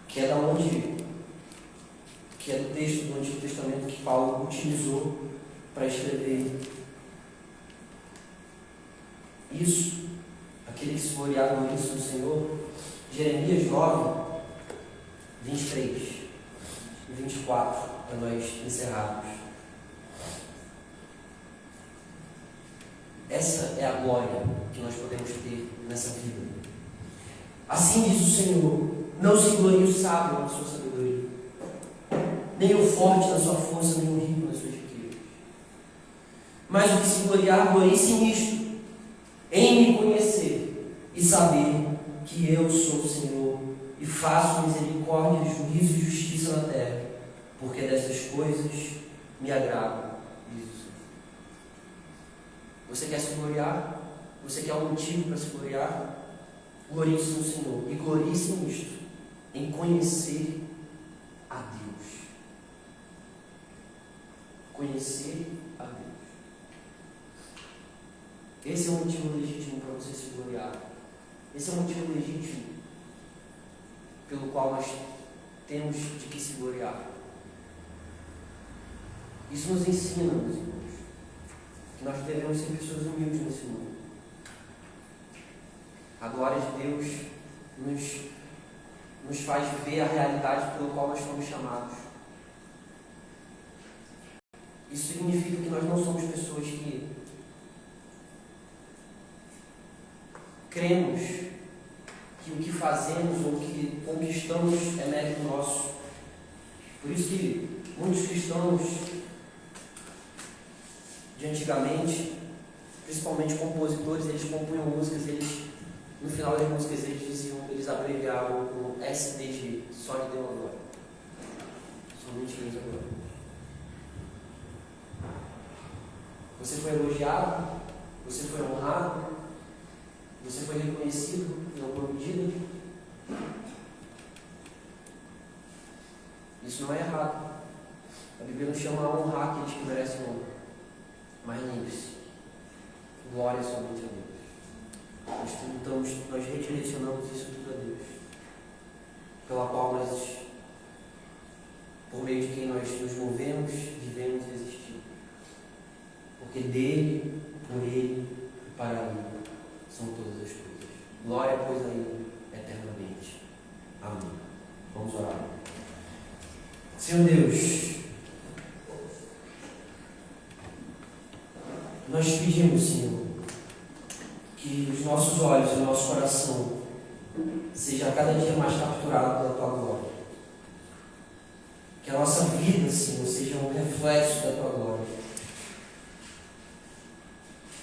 que é do texto do Antigo Testamento que Paulo utilizou para escrever isso, aquele que se gloriava no início do Senhor. Jeremias 9, 23 e 24, para nós encerrarmos. Essa é a glória que nós podemos ter nessa vida. Assim diz o Senhor: não se glorie o sábio na sua sabedoria, nem o forte na sua força, nem o rico nas suas riquezas. Mas o que se gloriar, glorie-se nisto, em me conhecer e saber que eu sou o Senhor e faço misericórdia, juízo e justiça na terra, porque dessas coisas me agrado. Você quer se gloriar? Você quer um motivo para se gloriar? Glorie-se no Senhor. E glorie-se nisto, em conhecer a Deus. Conhecer a Deus. Esse é um motivo legítimo para você se gloriar. Esse é um motivo legítimo pelo qual nós temos de que se gloriar. Isso nos ensina, meus irmãos, que nós devemos ser pessoas humildes nesse mundo. A glória de Deus nos faz ver a realidade pelo qual nós fomos chamados. Isso significa que nós não somos pessoas que cremos que o que fazemos ou o que conquistamos é mérito nosso. Por isso que muitos cristãos de antigamente, principalmente compositores, eles compunham músicas, no final das músicas eles abreviavam com SDG, só lhe deu agora. Somente Deus agora. Você foi elogiado, você foi honrado, você foi reconhecido em alguma medida. Isso não é errado. A Bíblia nos chama a honrar aqueles que merecem honra. Mas lembre-se, glória somente a Deus. Nós redirecionamos isso tudo a Deus, pela qual nós, por meio de quem nós nos movemos, vivemos e existimos. Porque dele, por ele e para ele são todas as coisas. Glória, pois, a ele eternamente. Amém. Vamos orar. Senhor Deus, nós pedimos, Senhor, que os nossos olhos e o nosso coração seja cada dia mais capturado pela Tua glória. Que a nossa vida, Senhor, seja um reflexo da Tua glória.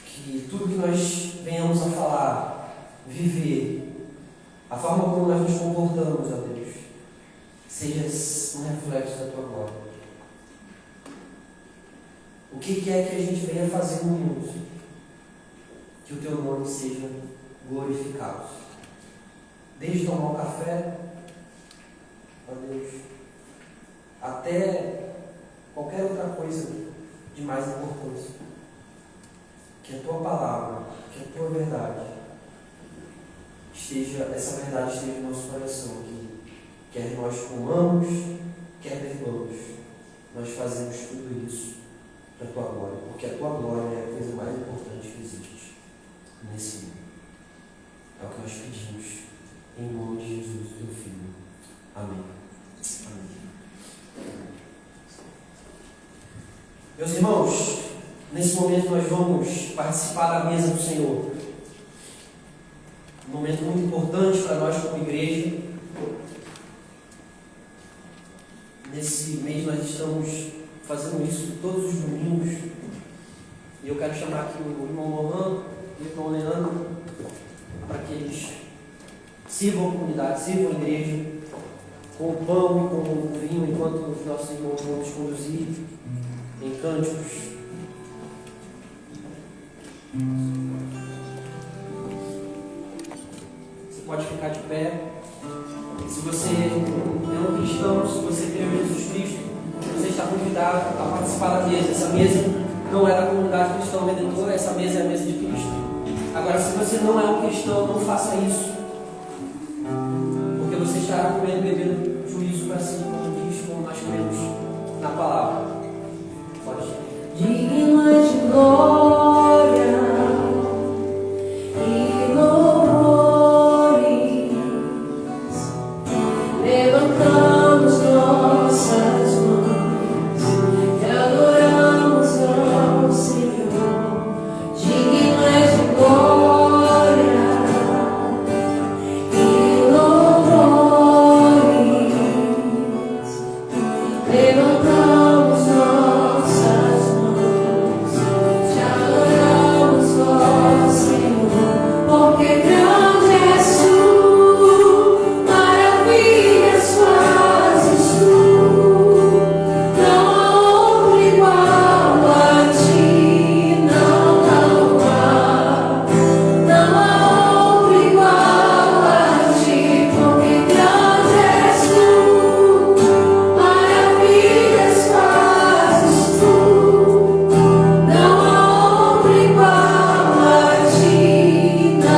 Que tudo que nós venhamos a falar, viver, a forma como nós nos comportamos, ó Deus, seja um reflexo da Tua glória. O que é que a gente venha fazer no mundo? Que o Teu nome seja glorificado. Desde tomar um café, ó Deus, até qualquer outra coisa de mais importância. Que a Tua palavra, que a Tua verdade essa verdade esteja no nosso coração, que quer nós comamos, quer perdoamos, nós fazemos tudo isso para a Tua glória, porque a Tua glória é a coisa mais importante que existe nesse mundo. É o que nós pedimos, em nome de Jesus, Teu Filho. Amém. Amém. Meus irmãos, nesse momento nós vamos participar da mesa do Senhor. Um momento muito importante para nós como igreja. Nesse mês nós estamos fazendo isso todos os domingos. E eu quero chamar aqui o irmão Lohan e o irmão Leandro para que eles sirvam a comunidade, sirvam a igreja com o pão e com o vinho, enquanto os nossos irmãos vão nos conduzir em cânticos. Você pode ficar de pé. Se você é um cristão, se você crê em Jesus Cristo, você está convidado a participar da mesa. Essa mesa não é da comunidade cristã redentora, essa mesa é a mesa de Cristo. Agora, se você não é um cristão, não faça isso, porque você estará comendo e bebendo juízo para si, como diz, como nós cremos na palavra. Pode. Digno é de glória e louvores, levantamos nossas mãos e adoramos ao Senhor. Digno é de glória e louvores, levantamos nossas mãos, te adoramos, ó Senhor, porque grande és tu, maravilhas fazes tu, não há outro igual a ti, não há outro igual a ti, porque grande és tu, maravilhas fazes tu, não há outro igual a ti, não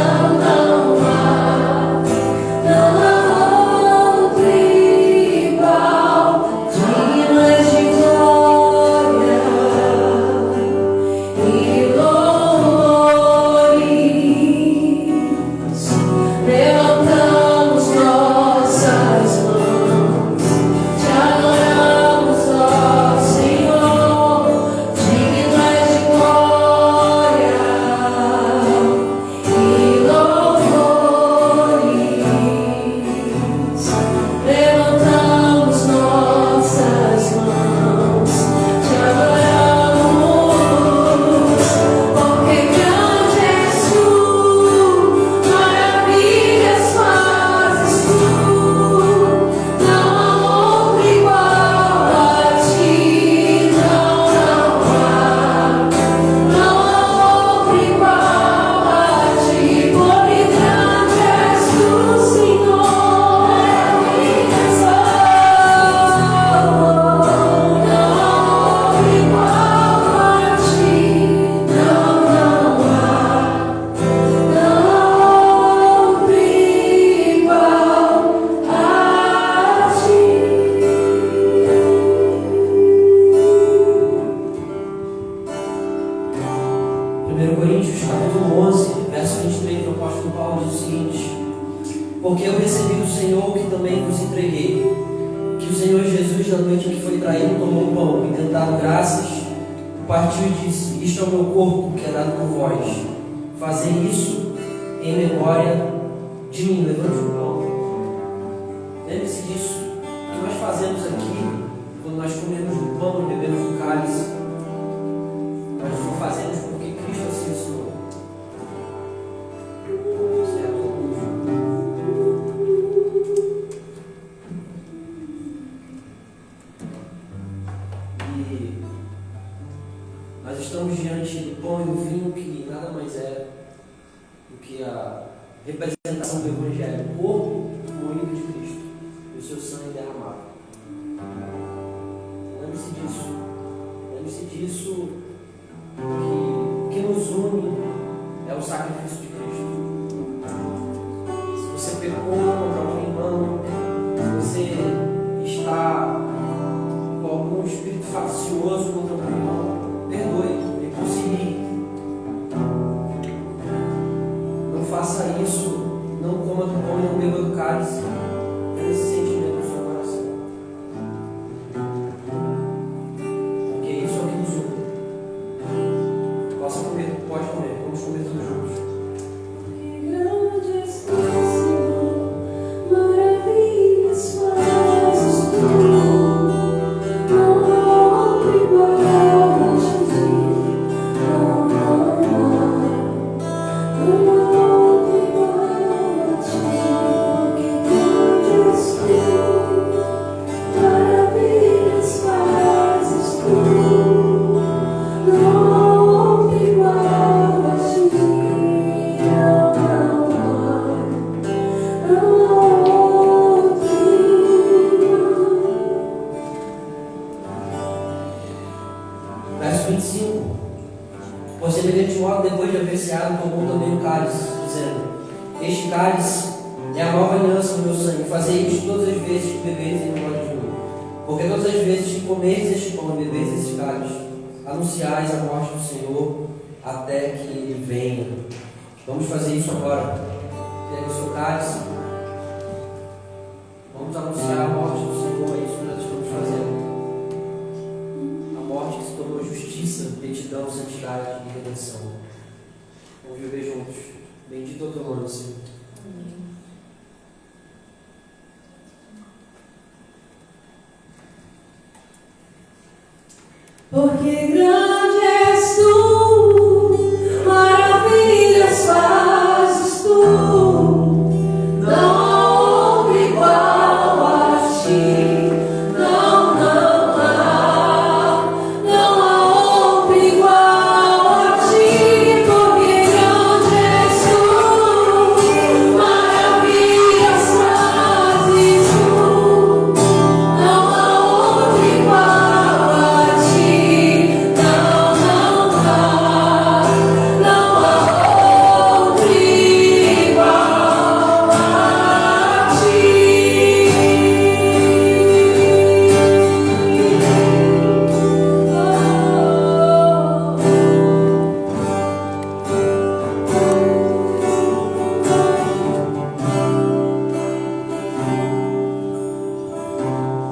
há outro igual. Digno és de glória e louvores, levantamos nossas mãos, te adoramos, ó Senhor. Digno és de glória e louvores, levantamos nossas mãos, te adoramos, porque grande és tu, maravilhas fazes tu, não há outro igual a ti, não há outro igual a ti, porque grande és tu, Senhor, maravilhas fazes tu, não há outro igual a ti, não há outro igual a ti. 1 Coríntios capítulo 11, verso 23, o apóstolo Paulo diz o seguinte: porque eu recebi do Senhor que também vos entreguei, que o Senhor Jesus, na noite em que foi traído, tomou o pão e, tendo dado graças, partiu e disse: isto é o meu corpo, que é dado por vós. Fazei isso em memória de mim. Levante o pão. Lembre-se disso. O que nós fazemos aqui, quando nós comemos o pão e bebemos o cálice, nós não fazemos porque Cristo assim ensinou. Certo? E nós estamos diante do pão e do vinho, que nada mais é do que a representação do Evangelho, o corpo moído de Cristo e o seu sangue derramado. Lembre-se disso. Lembre-se disso, que o que nos une é o sacrifício de Cristo. Se você pecou contra algum irmão, se você está com algum espírito faccioso contra algum irmão, perdoe, reconcilie. Não faça isso, não coma do pão e saciado, tomou também o cálice, dizendo: Este cálice é a nova aliança no meu sangue. Fazei isto todas as vezes que bebeis em memória de mim. Porque todas as vezes que comeis este pão e bebeis este cálice, anunciais a morte do Senhor até que Ele venha. Vamos fazer isso agora. Pega o seu cálice. Vamos anunciar a morte do Senhor. É isso que nós estamos fazendo. A morte que se tornou justiça, retidão, santidade e redenção. Vamos viver juntos. Bendito é o teu nome, Senhor. Porque grande és tu, maravilhas fazes tu, não há outro igual a ti, não há outro igual a ti. Porque grande és tu, maravilhas fazes tu, não há outro igual a ti.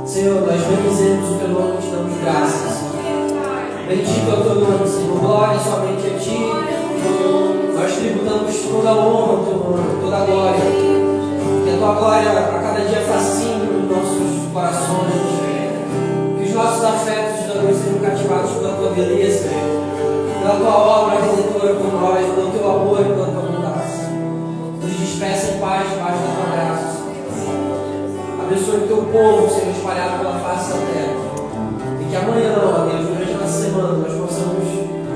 Senhor, nós bendizemos o teu nome e te damos graças. Bendito é o teu nome, Senhor. Glória somente a ti. Nós tributamos toda a honra ao teu nome, toda a glória. Que a tua glória a cada dia fascine nos nossos corações. Que os nossos afetos de Deus sejam cativados pela tua beleza, pela tua obra redentora por nós, pelo teu amor e pela tua bondade. Nos despeça em paz debaixo da tua graça. Abençoe o teu povo, Senhor, espalhado pela face da terra. E que amanhã, ó Deus, durante a nossa semana, nós possamos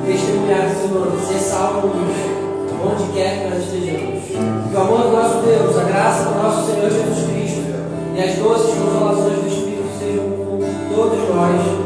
testemunhar o teu nome, ser salvos onde quer que nós estejamos. Que o amor do nosso Deus, a graça do nosso Senhor Jesus Cristo e as doces consolações do Espírito sejam com todos nós.